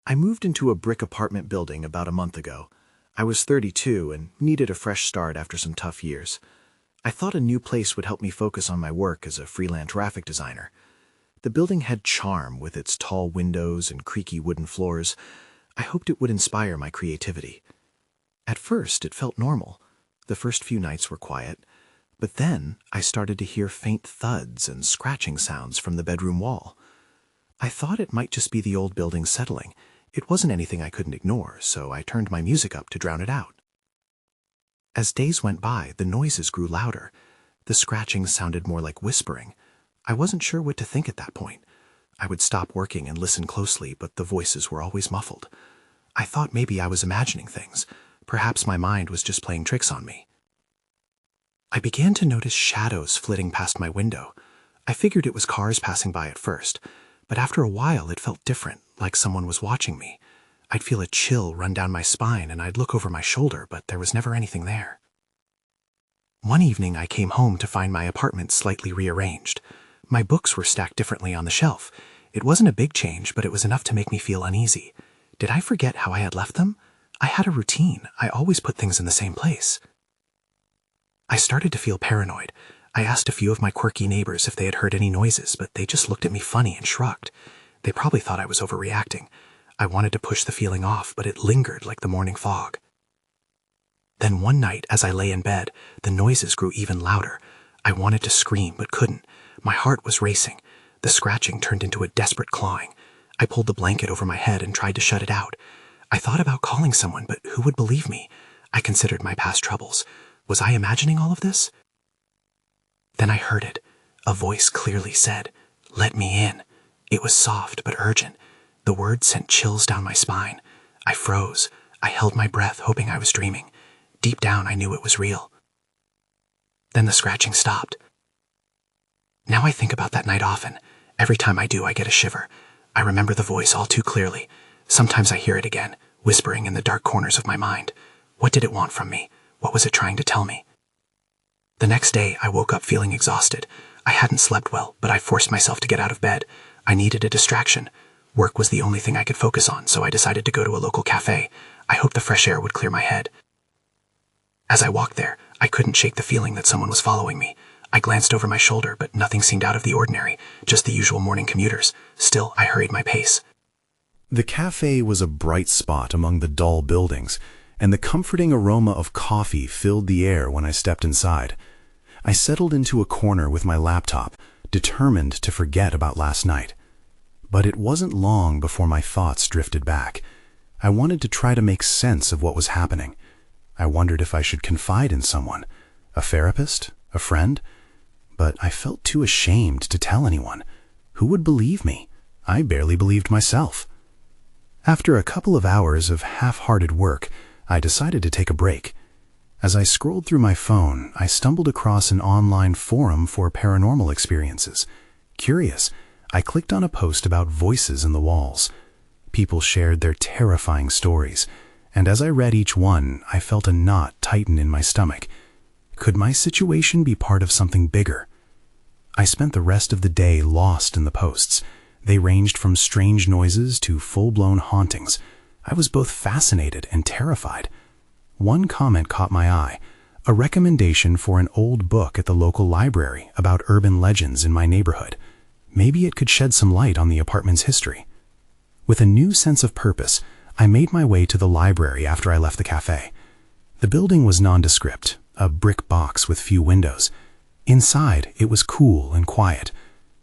I moved into a brick apartment building about a month ago. I was 32 and needed a fresh start after some tough years. I thought a new place would help me focus on my work as a freelance graphic designer. The building had charm with its tall windows and creaky wooden floors. I hoped it would inspire my creativity. At first, it felt normal. The first few nights were quiet, but then I started to hear faint thuds and scratching sounds from the bedroom wall. I thought it might just be the old building settling. It wasn't anything I couldn't ignore, so I turned my music up to drown it out. As days went by, the noises grew louder. The scratching sounded more like whispering. I wasn't sure what to think at that point. I would stop working and listen closely, but the voices were always muffled. I thought maybe I was imagining things. Perhaps my mind was just playing tricks on me. I began to notice shadows flitting past my window. I figured it was cars passing by at first, but after a while it felt different, like someone was watching me. I'd feel a chill run down my spine and I'd look over my shoulder, but there was never anything there. One evening I came home to find my apartment slightly rearranged. My books were stacked differently on the shelf. It wasn't a big change, but it was enough to make me feel uneasy. Did I forget how I had left them? I had a routine. I always put things in the same place. I started to feel paranoid. I asked a few of my quirky neighbors if they had heard any noises, but they just looked at me funny and shrugged. They probably thought I was overreacting. I wanted to push the feeling off, but it lingered like the morning fog. Then one night, as I lay in bed, the noises grew even louder. I wanted to scream, but couldn't. My heart was racing. The scratching turned into a desperate clawing. I pulled the blanket over my head and tried to shut it out. I thought about calling someone, but who would believe me? I considered my past troubles. Was I imagining all of this? Then I heard it. A voice clearly said, "Let me in." It was soft but urgent. The words sent chills down my spine. I froze. I held my breath, hoping I was dreaming. Deep down, I knew it was real. Then the scratching stopped. Now I think about that night often. Every time I do, I get a shiver. I remember the voice all too clearly. Sometimes I hear it again, whispering in the dark corners of my mind. What did it want from me? What was it trying to tell me? The next day, I woke up feeling exhausted. I hadn't slept well, but I forced myself to get out of bed. I needed a distraction. Work was the only thing I could focus on, so I decided to go to a local cafe. I hoped the fresh air would clear my head. As I walked there, I couldn't shake the feeling that someone was following me. I glanced over my shoulder, but nothing seemed out of the ordinary, just the usual morning commuters. Still, I hurried my pace. The cafe was a bright spot among the dull buildings, and the comforting aroma of coffee filled the air when I stepped inside. I settled into a corner with my laptop, determined to forget about last night. But it wasn't long before my thoughts drifted back. I wanted to try to make sense of what was happening. I wondered if I should confide in someone, a therapist, a friend, but I felt too ashamed to tell anyone. Who would believe me? I barely believed myself. After a couple of hours of half-hearted work, I decided to take a break. As I scrolled through my phone, I stumbled across an online forum for paranormal experiences. Curious, I clicked on a post about voices in the walls. People shared their terrifying stories, and as I read each one, I felt a knot tighten in my stomach. Could my situation be part of something bigger? I spent the rest of the day lost in the posts. They ranged from strange noises to full-blown hauntings. I was both fascinated and terrified. One comment caught my eye, a recommendation for an old book at the local library about urban legends in my neighborhood. Maybe it could shed some light on the apartment's history. With a new sense of purpose, I made my way to the library after I left the cafe. The building was nondescript, a brick box with few windows. Inside, it was cool and quiet.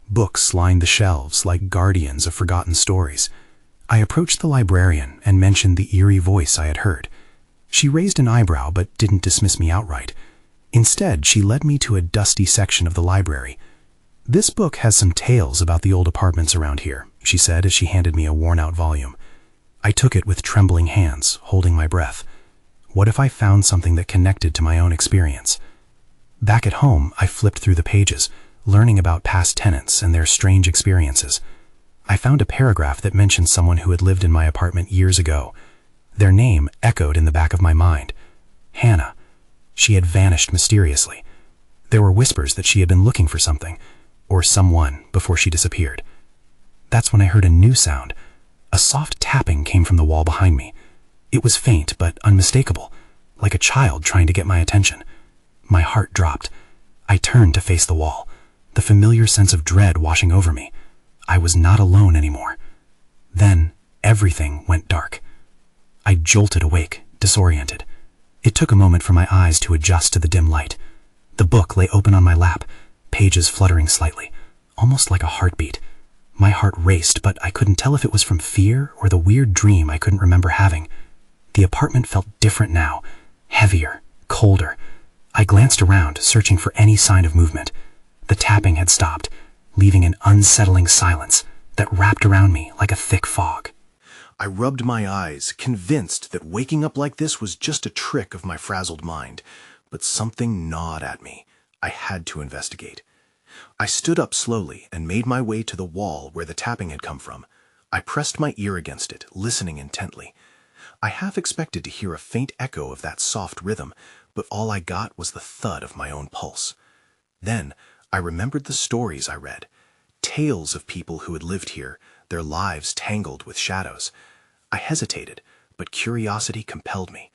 Books lined the shelves like guardians of forgotten stories. I approached the librarian and mentioned the eerie voice I had heard. She raised an eyebrow but didn't dismiss me outright. Instead, she led me to a dusty section of the library. "This book has some tales about the old apartments around here," she said as she handed me a worn-out volume. I took it with trembling hands, holding my breath. What if I found something that connected to my own experience? Back at home, I flipped through the pages, learning about past tenants and their strange experiences. I found a paragraph that mentioned someone who had lived in my apartment years ago. Their name echoed in the back of my mind. Hannah. She had vanished mysteriously. There were whispers that she had been looking for something, or someone, before she disappeared. That's when I heard a new sound, A soft tapping came from the wall behind me. It was faint but unmistakable, like a child trying to get my attention. My heart dropped. I turned to face the wall, the familiar sense of dread washing over me. I was not alone anymore. Then everything went dark. I jolted awake, disoriented. It took a moment for my eyes to adjust to the dim light. The book lay open on my lap, pages fluttering slightly, almost like a heartbeat. My heart raced, but I couldn't tell if it was from fear or the weird dream I couldn't remember having. The apartment felt different now, heavier, colder. I glanced around, searching for any sign of movement. The tapping had stopped, leaving an unsettling silence that wrapped around me like a thick fog. I rubbed my eyes, convinced that waking up like this was just a trick of my frazzled mind. But something gnawed at me. I had to investigate. I stood up slowly and made my way to the wall where the tapping had come from. I pressed my ear against it, listening intently. I half expected to hear a faint echo of that soft rhythm, but all I got was the thud of my own pulse. Then I remembered the stories I read, tales of people who had lived here, their lives tangled with shadows. I hesitated, but curiosity compelled me.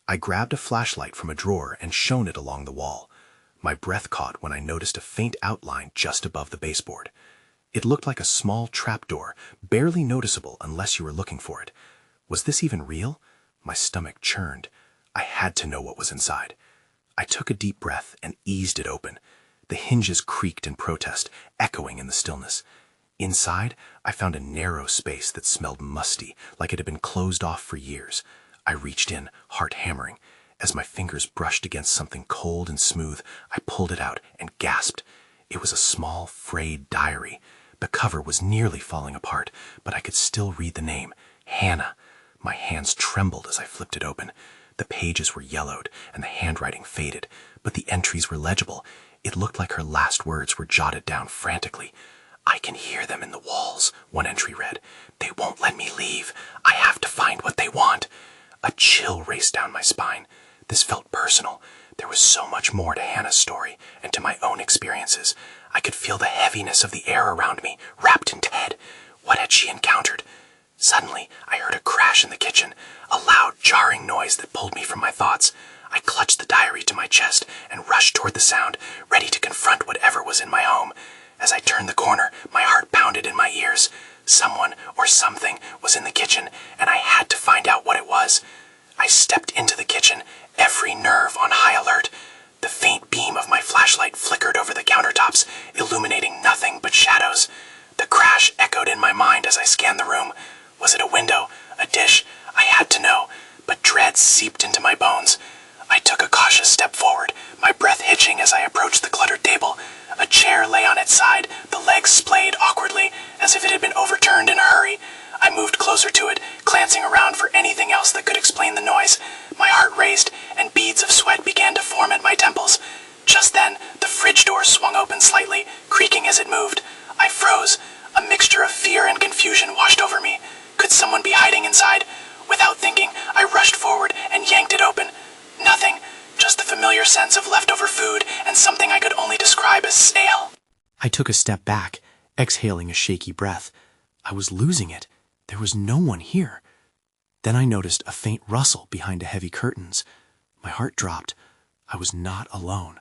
I grabbed a flashlight from a drawer and shone it along the wall. My breath caught when I noticed a faint outline just above the baseboard. It looked like a small trapdoor, barely noticeable unless you were looking for it. Was this even real? My stomach churned. I had to know what was inside. I took a deep breath and eased it open. The hinges creaked in protest, echoing in the stillness. Inside, I found a narrow space that smelled musty, like it had been closed off for years. I reached in, heart hammering. As my fingers brushed against something cold and smooth, I pulled it out and gasped. It was a small, frayed diary. The cover was nearly falling apart, but I could still read the name, Hannah. My hands trembled as I flipped it open. The pages were yellowed, and the handwriting faded, but the entries were legible. It looked like her last words were jotted down frantically. "I can hear them in the walls," one entry read. "They won't let me leave. I have to find what they want." A chill raced down my spine. This felt personal. There was so much more to Hannah's story and to my own experiences. I could feel the heaviness of the air around me, wrapped in Ted. What had she encountered? Suddenly, I heard a crash in the kitchen, a loud, jarring noise that pulled me from my thoughts. I clutched the diary to my chest and rushed toward the sound, ready to confront whatever was in my home. As I turned the corner, my heart pounded in my ears. Someone or something was in the kitchen, and I had to find out what it was. I stepped into the kitchen, every nerve on high alert. The faint beam of my flashlight flickered over the countertops, illuminating nothing but shadows. The crash echoed in my mind as I scanned the room. Was it a window? A dish? I had to know, but dread seeped into my bones. I took a cautious step forward, my breath hitching as I approached the cluttered table. A chair lay on its side, the legs splayed awkwardly, as if it had been overturned in a hurry. I moved closer to it, glancing around for anything else that could explain the noise. My heart raced, and beads of sweat began to form at my temples. Just then, the fridge door swung open slightly, creaking as it moved. I froze. A mixture of fear and confusion washed over me. Could someone be hiding inside? Without thinking, I rushed forward and yanked it open. Nothing. Just the familiar sense of leftover food and something I could only describe as stale. I took a step back, exhaling a shaky breath. I was losing it. There was no one here. Then I noticed a faint rustle behind the heavy curtains. My heart dropped. I was not alone.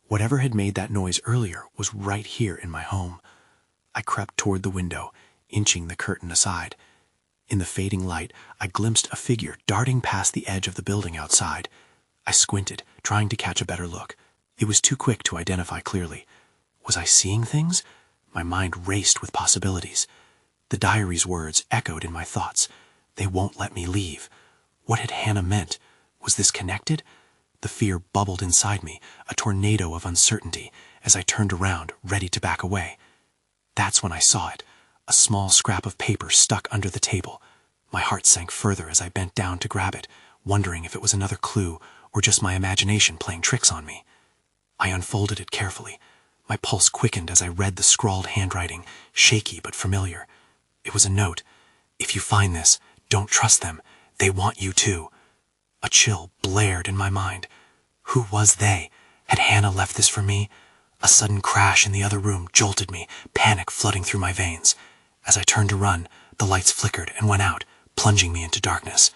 Whatever had made that noise earlier was right here in my home. I crept toward the window, inching the curtain aside. In the fading light, I glimpsed a figure darting past the edge of the building outside. I squinted, trying to catch a better look. It was too quick to identify clearly. Was I seeing things? My mind raced with possibilities. The diary's words echoed in my thoughts. They won't let me leave. What had Hannah meant? Was this connected? The fear bubbled inside me, a tornado of uncertainty, as I turned around, ready to back away. That's when I saw it, a small scrap of paper stuck under the table. My heart sank further as I bent down to grab it, wondering if it was another clue or just my imagination playing tricks on me. I unfolded it carefully. My pulse quickened as I read the scrawled handwriting, shaky but familiar. It was a note. "If you find this, don't trust them. They want you too." A chill blared in my mind. Who was they? Had Hannah left this for me? A sudden crash in the other room jolted me, panic flooding through my veins. As I turned to run, The lights flickered and went out, plunging me into darkness.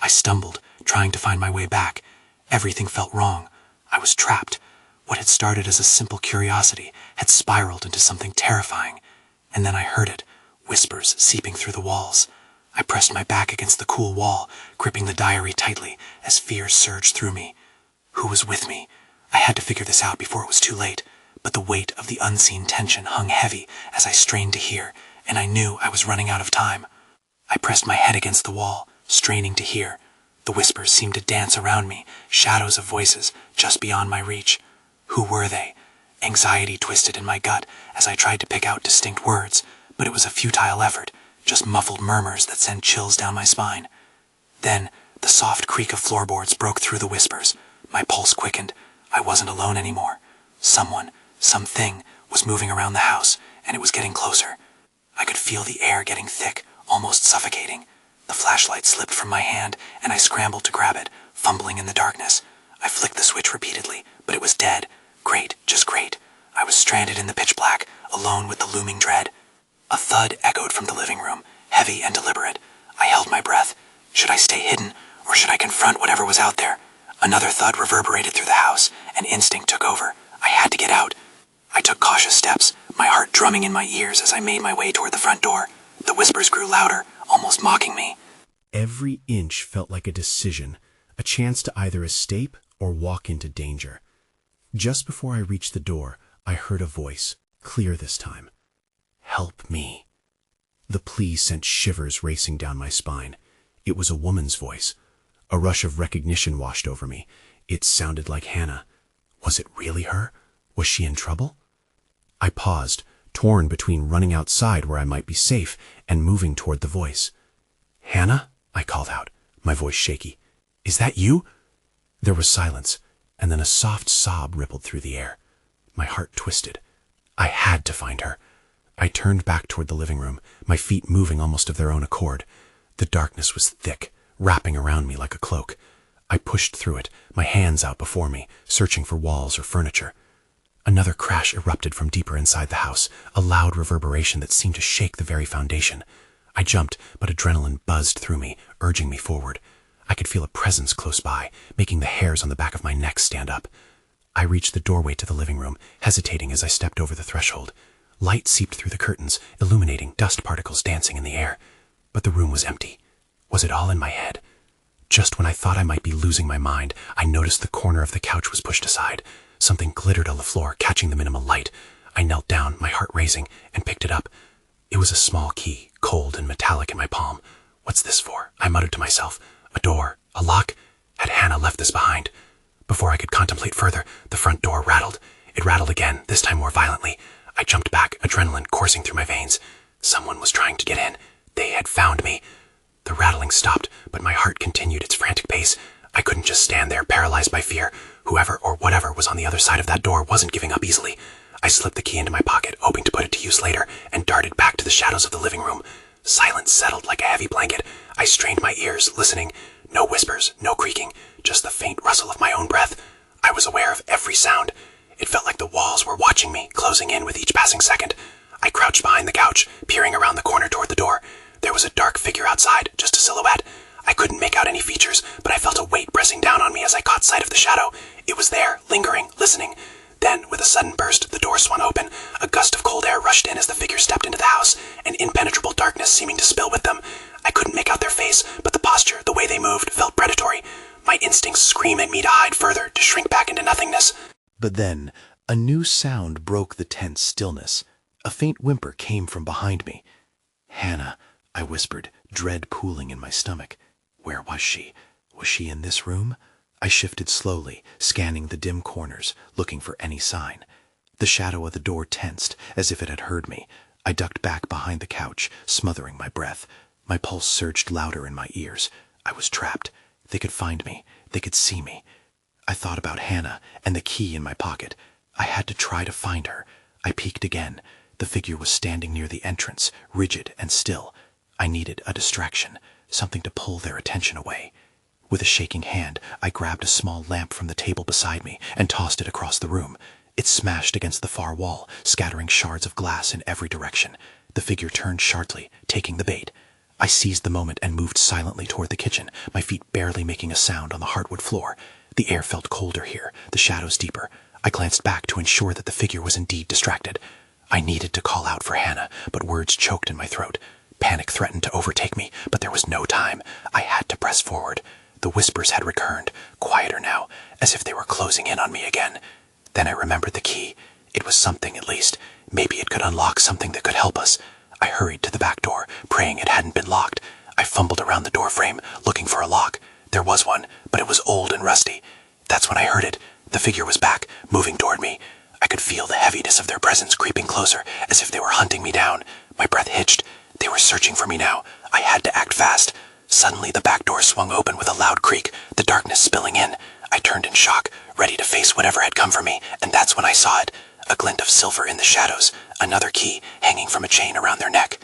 I stumbled, trying to find my way back. Everything felt wrong. I was trapped. What had started as a simple curiosity had spiraled into something terrifying. And then I heard it, whispers seeping through the walls. I pressed my back against the cool wall, gripping the diary tightly as fear surged through me. Who was with me? I had to figure this out before it was too late, but the weight of the unseen tension hung heavy as I strained to hear, and I knew I was running out of time. I pressed my head against the wall, straining to hear. The whispers seemed to dance around me, shadows of voices just beyond my reach. Who were they? Anxiety twisted in my gut as I tried to pick out distinct words, but it was a futile effort, just muffled murmurs that sent chills down my spine. Then, the soft creak of floorboards broke through the whispers. My pulse quickened. I wasn't alone anymore. Someone, something, was moving around the house, and it was getting closer. I could feel the air getting thick, almost suffocating. The flashlight slipped from my hand, and I scrambled to grab it, fumbling in the darkness. I flicked the switch repeatedly, but it was dead. Great, just great. I was stranded in the pitch black, alone with the looming dread. A thud echoed from the living room, heavy and deliberate. I held my breath. Should I stay hidden, or should I confront whatever was out there? Another thud reverberated through the house, and instinct took over. I had to get out. I took cautious steps, my heart drumming in my ears as I made my way toward the front door. The whispers grew louder, almost mocking me. Every inch felt like a decision, a chance to either escape or walk into danger. Just before I reached the door, I heard a voice, clear this time. Help me. The plea sent shivers racing down my spine. It was a woman's voice. A rush of recognition washed over me. It sounded like Hannah. Was it really her? Was she in trouble? I paused, torn between running outside where I might be safe and moving toward the voice. Hannah? I called out, my voice shaky. Is that you? There was silence, and then a soft sob rippled through the air. My heart twisted. I had to find her. I turned back toward the living room, my feet moving almost of their own accord. The darkness was thick, wrapping around me like a cloak. I pushed through it, my hands out before me, searching for walls or furniture. Another crash erupted from deeper inside the house, a loud reverberation that seemed to shake the very foundation. I jumped, but adrenaline buzzed through me, urging me forward. I could feel a presence close by, making the hairs on the back of my neck stand up. I reached the doorway to the living room, hesitating as I stepped over the threshold. Light seeped through the curtains, illuminating dust particles dancing in the air. But the room was empty. Was it all in my head? Just when I thought I might be losing my mind, I noticed the corner of the couch was pushed aside. Something glittered on the floor, catching the minimal light. I knelt down, my heart racing, and picked it up. It was a small key, cold and metallic in my palm. What's this for? I muttered to myself. A door, a lock? Had Hannah left this behind? Before I could contemplate further, the front door rattled. It rattled again, this time more violently. I jumped back, adrenaline coursing through my veins. Someone was trying to get in. They had found me. The rattling stopped, but my heart continued its frantic pace. I couldn't just stand there, paralyzed by fear. Whoever or whatever was on the other side of that door wasn't giving up easily. I slipped the key into my pocket, hoping to put it to use later, and darted back to the shadows of the living room. Silence settled like a heavy blanket. I strained my ears, listening. No whispers, no creaking, just the faint rustle of my own breath. I was aware of every sound. It felt like the walls were watching me, closing in with each passing second. I crouched behind the couch, peering around the corner toward the door. There was a dark figure outside, just a silhouette. I couldn't make out any features, but I felt a weight pressing down on me as I caught sight of the shadow. It was there, lingering, listening. Then, with a sudden burst, the door swung open. A gust of cold air rushed in as the figure stepped into the house, an impenetrable darkness seeming to spill with them. I couldn't make out their face, but the posture, the way they moved, felt predatory. My instincts screamed at me to hide further, to shrink back into nothingness. But then, a new sound broke the tense stillness. A faint whimper came from behind me. Hannah, I whispered, dread pooling in my stomach. Where was she? Was she in this room? I shifted slowly, scanning the dim corners, looking for any sign. The shadow of the door tensed, as if it had heard me. I ducked back behind the couch, smothering my breath. My pulse surged louder in my ears. I was trapped. They could find me. They could see me. I thought about Hannah and the key in my pocket. I had to try to find her. I peeked again. The figure was standing near the entrance, rigid and still. I needed a distraction, something to pull their attention away. With a shaking hand, I grabbed a small lamp from the table beside me and tossed it across the room. It smashed against the far wall, scattering shards of glass in every direction. The figure turned sharply, taking the bait. I seized the moment and moved silently toward the kitchen, my feet barely making a sound on the hardwood floor. The air felt colder here, the shadows deeper. I glanced back to ensure that the figure was indeed distracted. I needed to call out for Hannah, but words choked in my throat. Panic threatened to overtake me, but there was no time. I had to press forward. The whispers had returned, quieter now, as if they were closing in on me again. Then I remembered the key. It was something, at least. Maybe it could unlock something that could help us. I hurried to the back door, praying it hadn't been locked. I fumbled around the door frame, looking for a lock. There was one, but it was old and rusty. That's when I heard it. The figure was back, moving toward me. I could feel the heaviness of their presence creeping closer, as if they were hunting me down. My breath hitched. They were searching for me now. I had to act fast. Suddenly, the back door swung open with a loud creak, the darkness spilling in. I turned in shock, ready to face whatever had come for me, and that's when I saw it. A glint of silver in the shadows, another key hanging from a chain around their neck.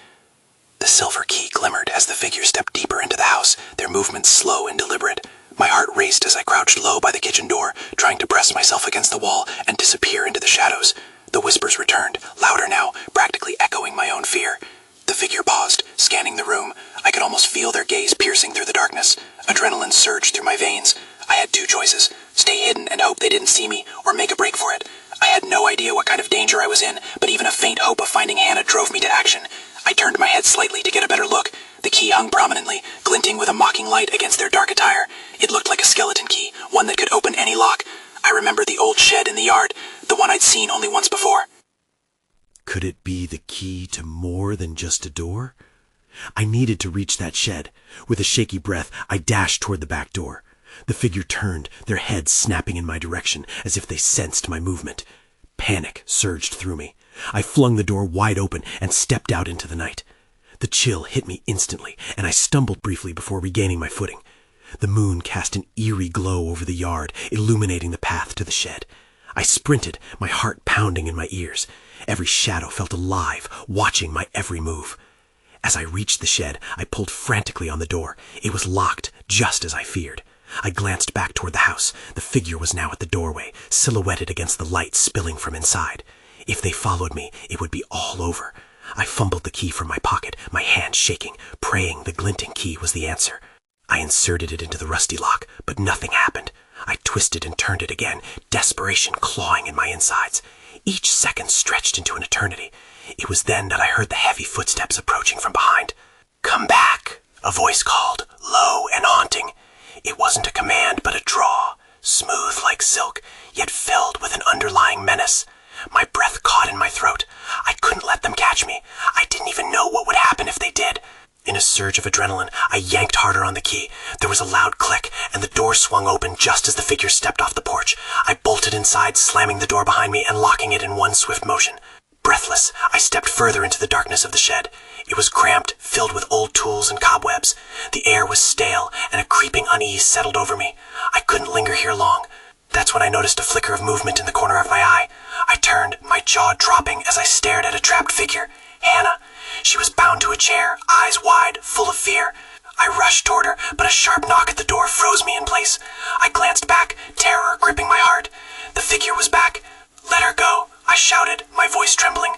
The silver key glimmered as the figure stepped deeper into the house, their movements slow and deliberate. My heart raced as I crouched low by the kitchen door, trying to press myself against the wall and disappear into the shadows. The whispers returned, louder now, practically echoing my own fear. The figure paused, scanning the room. I could almost feel their gaze piercing through the darkness. Adrenaline surged through my veins. I had two choices: stay hidden and hope they didn't see me, or make a break for it. I had no idea what kind of danger I was in, but even a faint hope of finding Hannah drove me to action. I turned my head slightly to get a better look. The key hung prominently, glinting with a mocking light against their dark attire. It looked like a skeleton key, one that could open any lock. I remembered the old shed in the yard, the one I'd seen only once before. Could it be the key to more than just a door? I needed to reach that shed. With a shaky breath, I dashed toward the back door. The figure turned, their heads snapping in my direction, as if they sensed my movement. Panic surged through me. I flung the door wide open and stepped out into the night. The chill hit me instantly, and I stumbled briefly before regaining my footing. The moon cast an eerie glow over the yard, illuminating the path to the shed. I sprinted, my heart pounding in my ears. Every shadow felt alive, watching my every move. As I reached the shed, I pulled frantically on the door. It was locked, just as I feared. I glanced back toward the house. The figure was now at the doorway, silhouetted against the light spilling from inside. If they followed me, it would be all over. I fumbled the key from my pocket, my hand shaking, praying the glinting key was the answer. I inserted it into the rusty lock, but nothing happened. I twisted and turned it again, desperation clawing in my insides. Each second stretched into an eternity. It was then that I heard the heavy footsteps approaching from behind. "Come back," a voice called, low and haunting. It wasn't a command, but a draw, smooth like silk, yet filled with an underlying menace. My breath caught in my throat. I couldn't let them catch me. I didn't even know what would happen if they did. In a surge of adrenaline, I yanked harder on the key. There was a loud click, and the door swung open just as the figure stepped off the porch. I bolted inside, slamming the door behind me and locking it in one swift motion. Breathless, I stepped further into the darkness of the shed. It was cramped, filled with old tools and cobwebs. The air was stale, and a creeping unease settled over me. I couldn't linger here long. That's when I noticed a flicker of movement in the corner of my eye. I turned, my jaw dropping as I stared at a trapped figure. Hannah. She was bound to a chair, eyes wide, full of fear. I rushed toward her, but a sharp knock at the door froze me in place. I glanced back, terror gripping my heart. The figure was back. "Let her go," I shouted, my voice trembling.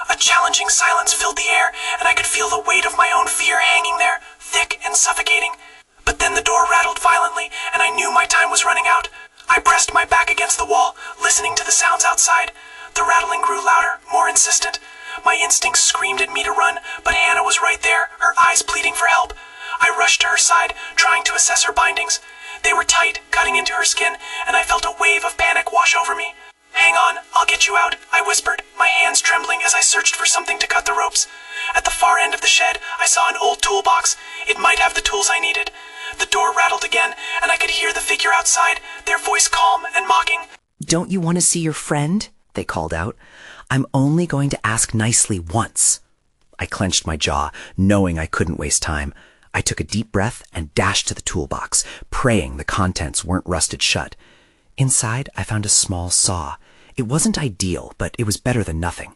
A challenging silence filled the air, and I could feel the weight of my own fear hanging there, thick and suffocating. But then the door rattled violently, and I knew my time was running out. I pressed my back against the wall, listening to the sounds outside. The rattling grew louder, more insistent. My instincts screamed at me to run, but Hannah was right there, her eyes pleading for help. I rushed to her side, trying to assess her bindings. They were tight, cutting into her skin, and I felt a wave of panic wash over me. "Hang on, I'll get you out," I whispered, my hands trembling as I searched for something to cut the ropes. At the far end of the shed, I saw an old toolbox. It might have the tools I needed. The door rattled again, and I could hear the figure outside, their voice calm and mocking. "Don't you want to see your friend?" they called out. "I'm only going to ask nicely once." I clenched my jaw, knowing I couldn't waste time. I took a deep breath and dashed to the toolbox, praying the contents weren't rusted shut. Inside, I found a small saw. It wasn't ideal, but it was better than nothing.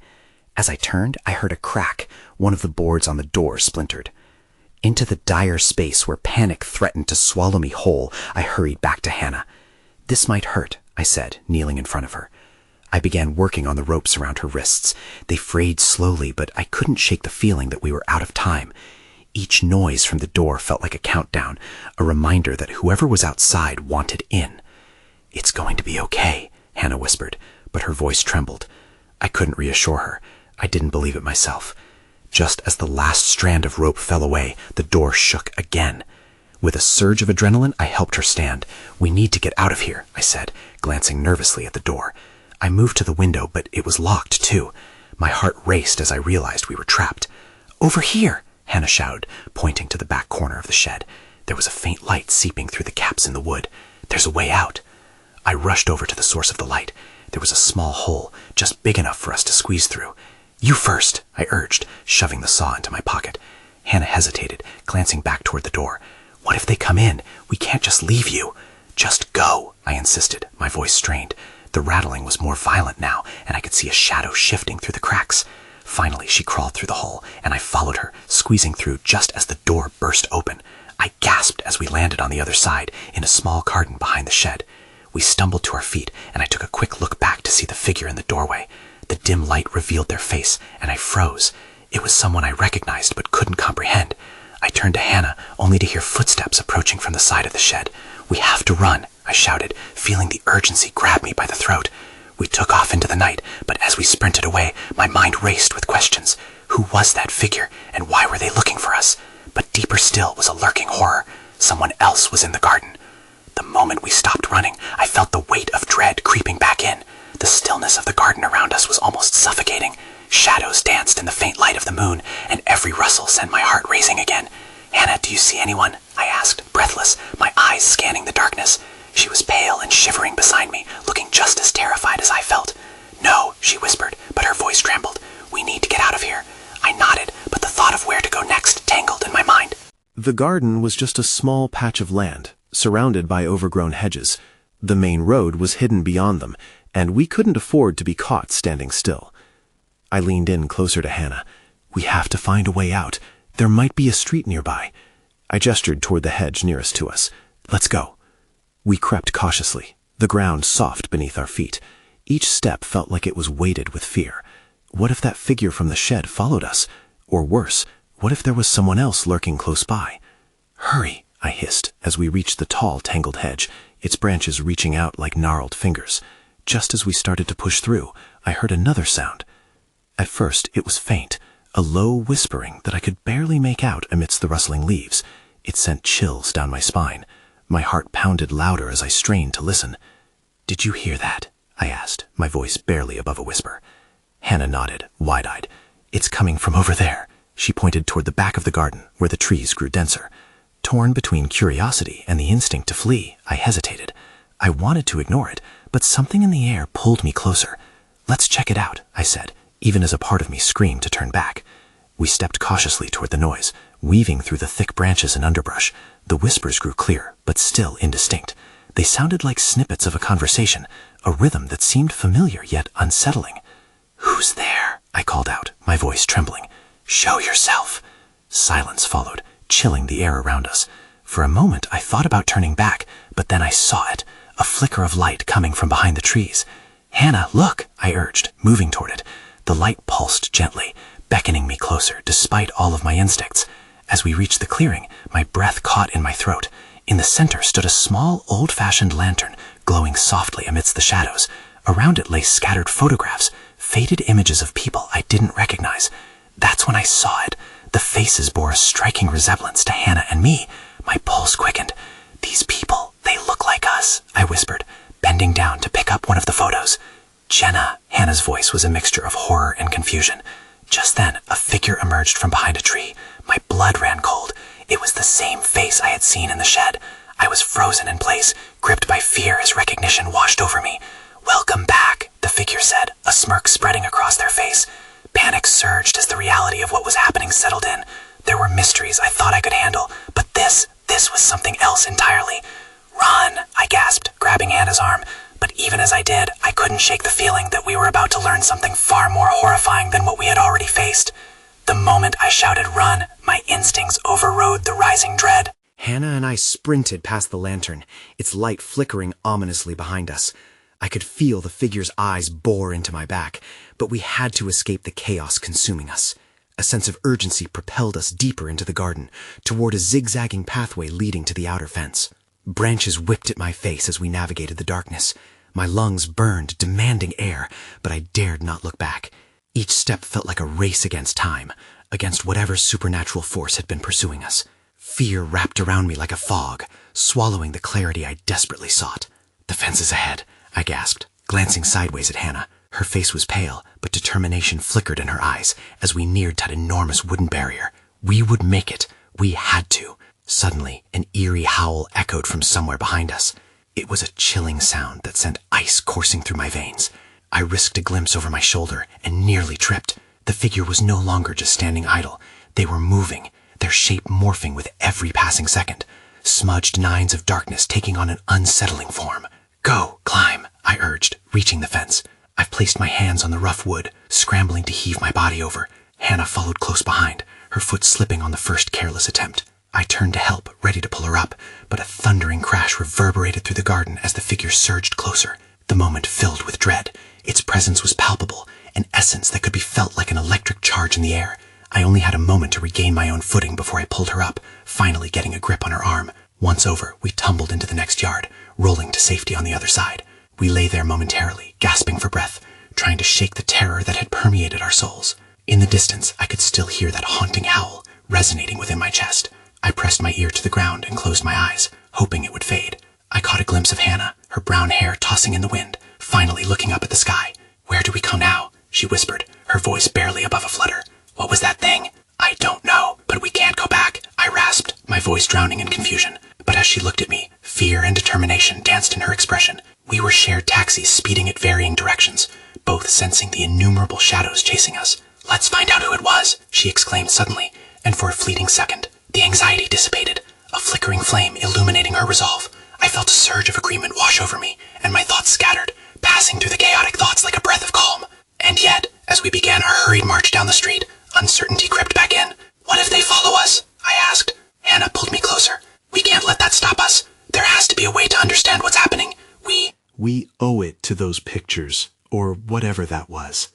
As I turned, I heard a crack. One of the boards on the door splintered. Into the dire space where panic threatened to swallow me whole, I hurried back to Hannah. "This might hurt," I said, kneeling in front of her. I began working on the ropes around her wrists. They frayed slowly, but I couldn't shake the feeling that we were out of time. Each noise from the door felt like a countdown, a reminder that whoever was outside wanted in. "It's going to be okay," Hannah whispered, but her voice trembled. I couldn't reassure her. I didn't believe it myself. Just as the last strand of rope fell away, the door shook again. With a surge of adrenaline, I helped her stand. "We need to get out of here," I said, glancing nervously at the door. I moved to the window, but it was locked, too. My heart raced as I realized we were trapped. "Over here!" Hannah shouted, pointing to the back corner of the shed. There was a faint light seeping through the caps in the wood. "There's a way out." I rushed over to the source of the light. There was a small hole, just big enough for us to squeeze through. "You first," I urged, shoving the saw into my pocket. Hannah hesitated, glancing back toward the door. "What if they come in? We can't just leave you." "Just go," I insisted, my voice strained. The rattling was more violent now, and I could see a shadow shifting through the cracks. Finally, she crawled through the hole, and I followed her, squeezing through just as the door burst open. I gasped as we landed on the other side, in a small garden behind the shed. We stumbled to our feet, and I took a quick look back to see the figure in the doorway. The dim light revealed their face, and I froze. It was someone I recognized but couldn't comprehend. I turned to Hannah, only to hear footsteps approaching from the side of the shed. "We have to run," I shouted, feeling the urgency grab me by the throat. We took off into the night, but as we sprinted away, my mind raced with questions. Who was that figure, and why were they looking for us? But deeper still was a lurking horror. Someone else was in the garden. The moment we stopped running, I felt the weight of dread creeping back in. The stillness of the garden around us was almost suffocating. Shadows danced in the faint light of the moon, and every rustle sent my heart racing again. "Hannah, do you see anyone?" I asked, breathless, my eyes scanning the darkness. She was pale and shivering beside me, looking just as terrified as I felt. "No," she whispered, but her voice trembled. "We need to get out of here." I nodded, but the thought of where to go next tangled in my mind. The garden was just a small patch of land, surrounded by overgrown hedges. The main road was hidden beyond them, and we couldn't afford to be caught standing still. I leaned in closer to Hannah. "We have to find a way out. There might be a street nearby." I gestured toward the hedge nearest to us. "Let's go." We crept cautiously, the ground soft beneath our feet. Each step felt like it was weighted with fear. What if that figure from the shed followed us? Or worse, what if there was someone else lurking close by? "Hurry," I hissed as we reached the tall, tangled hedge, its branches reaching out like gnarled fingers. Just as we started to push through, I heard another sound. At first, it was faint, a low whispering that I could barely make out amidst the rustling leaves. It sent chills down my spine. My heart pounded louder as I strained to listen. "Did you hear that?" I asked, my voice barely above a whisper. Hannah nodded, wide-eyed. "It's coming from over there." She pointed toward the back of the garden, where the trees grew denser. Torn between curiosity and the instinct to flee, I hesitated. I wanted to ignore it, but something in the air pulled me closer. "Let's check it out," I said, even as a part of me screamed to turn back. We stepped cautiously toward the noise, weaving through the thick branches and underbrush. The whispers grew clear, but still indistinct. They sounded like snippets of a conversation, a rhythm that seemed familiar yet unsettling. "Who's there?" I called out, my voice trembling. "Show yourself." Silence followed, chilling the air around us. For a moment I thought about turning back, but then I saw it, a flicker of light coming from behind the trees. "Hannah, look," I urged, moving toward it. The light pulsed gently, beckoning me closer despite all of my instincts. As we reached the clearing, my breath caught in my throat. In the center stood a small, old-fashioned lantern, glowing softly amidst the shadows. Around it lay scattered photographs, faded images of people I didn't recognize. That's when I saw it. The faces bore a striking resemblance to Hannah and me. My pulse quickened. "These people, they look like us," I whispered, bending down to pick up one of the photos. "Jenna," Hannah's voice was a mixture of horror and confusion. Just then, a figure emerged from behind a tree. My blood ran cold. It was the same face I had seen in the shed. I was frozen in place, gripped by fear as recognition washed over me. "Welcome back," the figure said, a smirk spreading across their face. Panic surged as the reality of what was happening settled in. There were mysteries I thought I could handle, but this was something else entirely. "Run," I gasped, grabbing Hannah's arm. But even as I did, I couldn't shake the feeling that we were about to learn something far more horrifying than what we had already faced. The moment I shouted run, my instincts overrode the rising dread. Hannah and I sprinted past the lantern, its light flickering ominously behind us. I could feel the figure's eyes bore into my back, but we had to escape the chaos consuming us. A sense of urgency propelled us deeper into the garden, toward a zigzagging pathway leading to the outer fence. Branches whipped at my face as we navigated the darkness. My lungs burned, demanding air, but I dared not look back. Each step felt like a race against time, against whatever supernatural force had been pursuing us. Fear wrapped around me like a fog, swallowing the clarity I desperately sought. "The fence is ahead," I gasped, glancing sideways at Hannah. Her face was pale, but determination flickered in her eyes as we neared that enormous wooden barrier. We would make it. We had to. Suddenly, an eerie howl echoed from somewhere behind us. It was a chilling sound that sent ice coursing through my veins. I risked a glimpse over my shoulder and nearly tripped. The figure was no longer just standing idle. They were moving, their shape morphing with every passing second. Smudged nines of darkness taking on an unsettling form. "Go, climb," I urged, reaching the fence. I placed my hands on the rough wood, scrambling to heave my body over. Hannah followed close behind, her foot slipping on the first careless attempt. I turned to help, ready to pull her up, but a thundering crash reverberated through the garden as the figure surged closer. The moment filled with dread. Its presence was palpable, an essence that could be felt like an electric charge in the air. I only had a moment to regain my own footing before I pulled her up, finally getting a grip on her arm. Once over, we tumbled into the next yard, rolling to safety on the other side. We lay there momentarily, gasping for breath, trying to shake the terror that had permeated our souls. In the distance, I could still hear that haunting howl, resonating within my chest. I pressed my ear to the ground and closed my eyes, hoping it would fade. I caught a glimpse of Hannah, her brown hair tossing in the wind, finally looking up at the sky. "Where do we go now?" she whispered, her voice barely above a flutter. "What was that thing?" "I don't know, but we can't go back," I rasped, my voice drowning in confusion. But as she looked at me, fear and determination danced in her expression. We were shared taxis speeding at varying directions, both sensing the innumerable shadows chasing us. "Let's find out who it was," she exclaimed suddenly, and for a fleeting second, the anxiety dissipated, a flickering flame illuminating her resolve. I felt a surge of agreement wash over me, and my thoughts scattered, passing through the chaotic thoughts like a breath of calm. And yet, as we began our hurried march down the street, uncertainty crept back in. "What if they follow us?" I asked. Hannah pulled me closer. "We can't let that stop us. There has to be a way to understand what's happening. We owe it to those pictures, or whatever that was."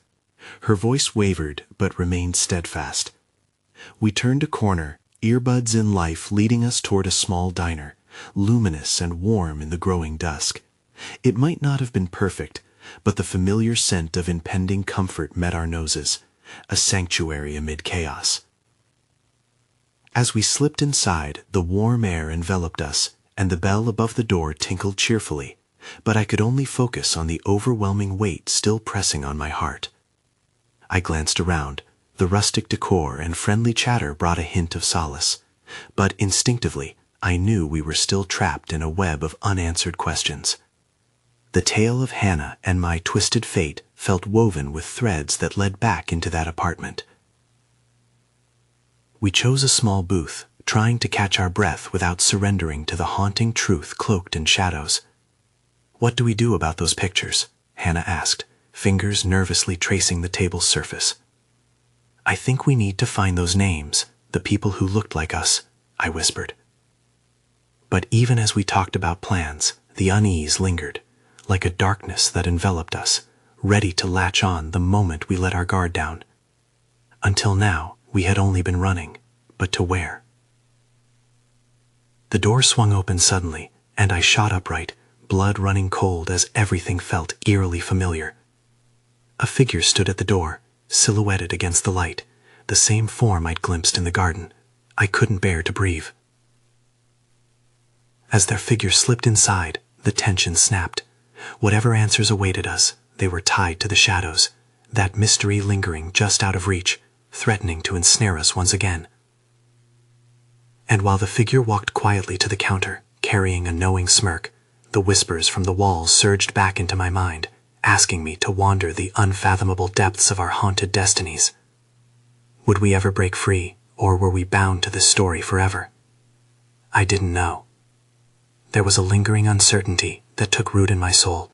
Her voice wavered, but remained steadfast. We turned a corner, earbuds in life leading us toward a small diner, luminous and warm in the growing dusk. It might not have been perfect, but the familiar scent of impending comfort met our noses, a sanctuary amid chaos. As we slipped inside, the warm air enveloped us, and the bell above the door tinkled cheerfully, but I could only focus on the overwhelming weight still pressing on my heart. I glanced around. The rustic decor and friendly chatter brought a hint of solace, but instinctively, I knew we were still trapped in a web of unanswered questions. The tale of Hannah and my twisted fate felt woven with threads that led back into that apartment. We chose a small booth, trying to catch our breath without surrendering to the haunting truth cloaked in shadows. "What do we do about those pictures?" Hannah asked, fingers nervously tracing the table's surface. "I think we need to find those names, the people who looked like us," I whispered. But even as we talked about plans, the unease lingered, like a darkness that enveloped us, ready to latch on the moment we let our guard down. Until now, we had only been running, but to where? The door swung open suddenly, and I shot upright, blood running cold as everything felt eerily familiar. A figure stood at the door, silhouetted against the light, the same form I'd glimpsed in the garden. I couldn't bear to breathe. As their figure slipped inside, the tension snapped. Whatever answers awaited us, they were tied to the shadows, that mystery lingering just out of reach, threatening to ensnare us once again. And while the figure walked quietly to the counter, carrying a knowing smirk, the whispers from the walls surged back into my mind, asking me to wander the unfathomable depths of our haunted destinies. Would we ever break free, or were we bound to this story forever? I didn't know. There was a lingering uncertainty that took root in my soul,